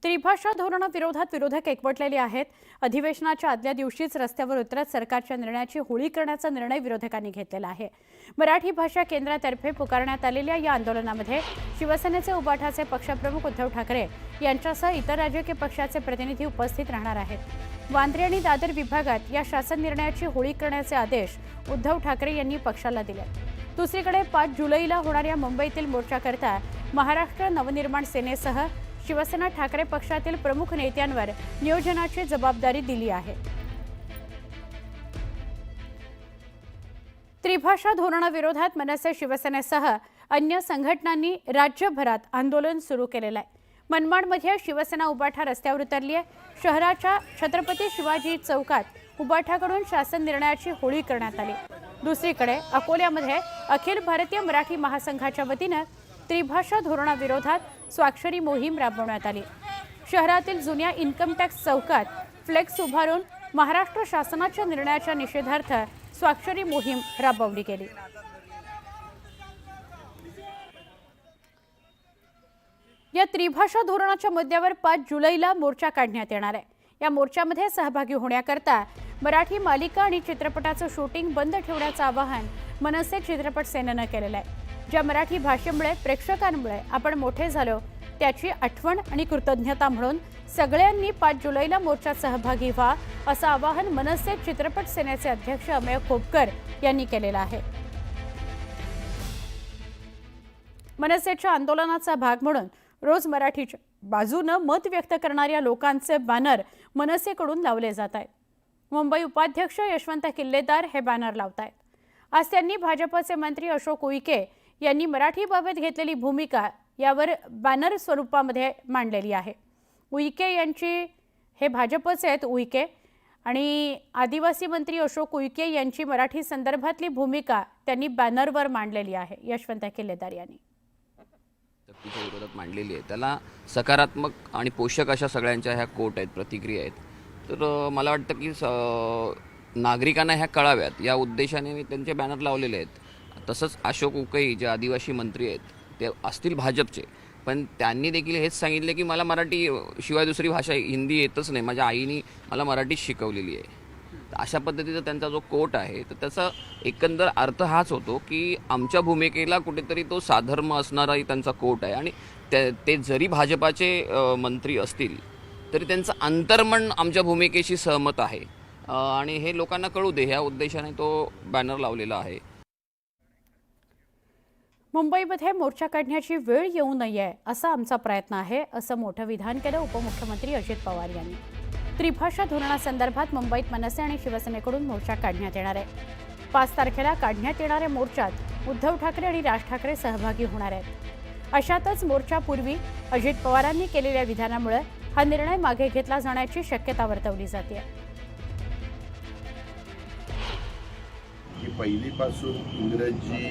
त्रिभाषा धोरणाविरोधात विरोधक एकवटलेले आहेत। अधिवेशनाच्या आदल्या दिवशीच रस्त्यावर उतरत सरकारच्या निर्णयाची होळी करण्याचा निर्णय विरोधकांनी घेतलेला आहे। मराठी भाषा केंद्रातर्फे पुकारण्यात आलेल्या या आंदोलनामध्ये शिवसेनेचे उबाठाचे पक्षप्रमुख उद्धव ठाकरे यांच्यासह इतर राजकीय पक्षाचे प्रतिनिधी उपस्थित राहणार आहेत। वांद्रे आणि दादर विभागात या शासन निर्णयाची होळी करण्याचे आदेश उद्धव ठाकरे यांनी पक्षाला दिले। दुसरीकडे 5 जुलैला होणाऱ्या मुंबईतील मोर्चाकरता महाराष्ट्र नवनिर्माण सेनेसह शिवसेना ठाकरे पक्षातील प्रमुख नेत्यांवर नियोजनाची जबाबदारी दिली आहे। त्रिभाषा धोरणाविरोधात मनसे शिवसेनेसह अन्य संघटनांनी राज्यभरात आंदोलन सुरू केलेले आहे। मनमाडमध्ये शिवसेना उबाठा रस्त्यावर उतरली आहे। शहराच्या छत्रपती शिवाजी चौकात उबाठाकडून शासन निर्णयाची होळी करण्यात आली। दुसरीकडे अकोल्यामध्ये अखिल भारतीय मराठी महासंघाच्या वतीने त्रिभाषा धोरणाविरोधात स्वाक्षरी मोहीम राबवण्यात आली। शहरातील जुन्या इन्कम टॅक्स चौकात फ्लेक्स उभारून महाराष्ट्र शासनाच्या निर्णयाच्या निषेधार्थ स्वाक्षरी मोहीम राबवली गेली। या त्रिभाषा धोरणाच्या मुद्द्यावर 5 जुलैला मोर्चा काढण्यात येणार आहे। या मोर्चामध्ये सहभागी होण्याकरता मराठी मालिका आणि चित्रपटाचं शूटिंग बंद ठेवण्याचं आवाहन मनसे चित्रपट सेनेनं केलेलं आहे। ज्या मराठी भाषेमुळे प्रेक्षकांमुळे आपण मोठे झालो त्याची आठवण आणि कृतज्ञता म्हणून सगळ्यांनी 5 जुलैला मोर्चात सहभागी व्हा असं आवाहन मनसे चित्रपट सेनेचे अध्यक्ष अमेय खोपकर यांनी केलेलं आहे। मनसेच्या आंदोलनाचा भाग म्हणून रोज मराठीच्या बाजूने मत व्यक्त करणाऱ्या लोकांचे बॅनर मनसेकडून लावले जात आहेत। मुंबई उपाध्यक्ष यशवंत किल्लेदार हे बॅनर लावत आहेत। आज त्यांनी भाजपचे मंत्री अशोक उईके यांनी मराठीबाबत घेतलेली भूमिका यावर बॅनर स्वरूपामध्ये मांडलेली आहे। उईके यांची हे भाजपचे आहेत उईके आणि आदिवासी मंत्री अशोक उईके यांची मराठी संदर्भातली भूमिका त्यांनी बॅनरवर मांडलेली आहे। यशवंत किल्लेदार यांनी सक्तीच्या विरोधात मांडलेली आहे। त्याला सकारात्मक आणि पोषक अशा सगळ्यांच्या ह्या कोट आहेत, प्रतिक्रिया आहेत। तर मला वाटतं की नागरिकांना ह्या कळाव्यात या उद्देशाने मी त्यांचे बॅनर लावलेले आहेत। तसंच अशोक उईके जे आदिवासी मंत्री आहेत ते असतील भाजपचे, पण त्यांनी देखील हेच सांगितले की मला मराठी शिवाय दुसरी भाषा हिंदी येतच नाही, माझ्या आईने मला मराठी शिकवलेली आहे। अशा पद्धतीचा त्यांचा जो कोट आहे तर त्याचा एकंदर अर्थ हाच होतो की आमच्या भूमिकेला कुठेतरी तो साधर्म असणाराही त्यांचा कोट आहे। आणि ते जरी भाजपाचे मंत्री असतील तरी त्यांचं अंतर्मन आमच्या भूमिकेशी सहमत आहे आणि हे लोकांना कळू दे ह्या उद्देशाने तो बॅनर लावलेला आहे। मुंबईमध्ये मोर्चा काढण्याची वेळ येऊ नये असा आमचा प्रयत्न आहे असं मोठं विधान केलं उपमुख्यमंत्री अजित पवार यांनी। त्रिभाषा धोरणासंदर्भात मुंबईत मनसे आणि शिवसेनेकडून मोर्चा काढण्यात येणार आहे। 5 तारखेला काढण्यात येणाऱ्या मोर्चात उद्धव ठाकरे आणि राज ठाकरे सहभागी होणार आहेत। अशातच मोर्चापूर्वी अजित पवारांनी केलेल्या विधानामुळे हा निर्णय मागे घेतला जाण्याची शक्यता वर्तवली जाते। पहिलीपासून इंग्रजी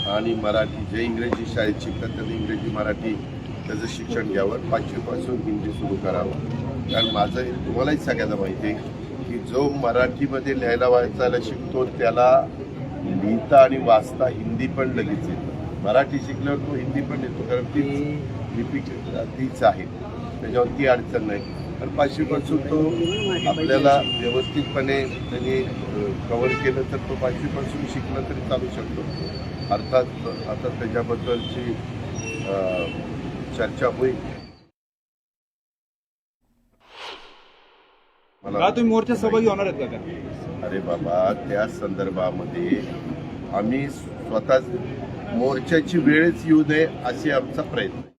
आणि मराठी जे इंग्रजी शाळेत शिकतात त्यांनी इंग्रजी मराठी त्याचं शिक्षण घ्यावं, 5वीपासून हिंदी सुरू करावं। कारण माझं तुम्हालाही सगळ्यांना माहिती आहे की जो मराठीमध्ये लिहायला वाचायला शिकतो त्याला लिहिता आणि वाचता हिंदी पण लगेच येतं। मराठी शिकल्यावर तो हिंदी पण येतो, कारण ती लिपी तीच आहे, त्याच्यावर ती अडचण नाही। पण 5वीपासून तो आपल्याला व्यवस्थितपणे त्यांनी कव्हर केलं तर तो 5वीपासून शिकला तरी चालू शकतो। अर्थात आता त्याच्याबद्दलची चर्चा होईल। मला तुम्ही मोर्चा सहभागी होणार आहेत का? अरे बाबा, त्या संदर्भामध्ये आम्ही स्वतः मोर्चाची वेळच येऊ नये असे आमचा प्रयत्न आहे।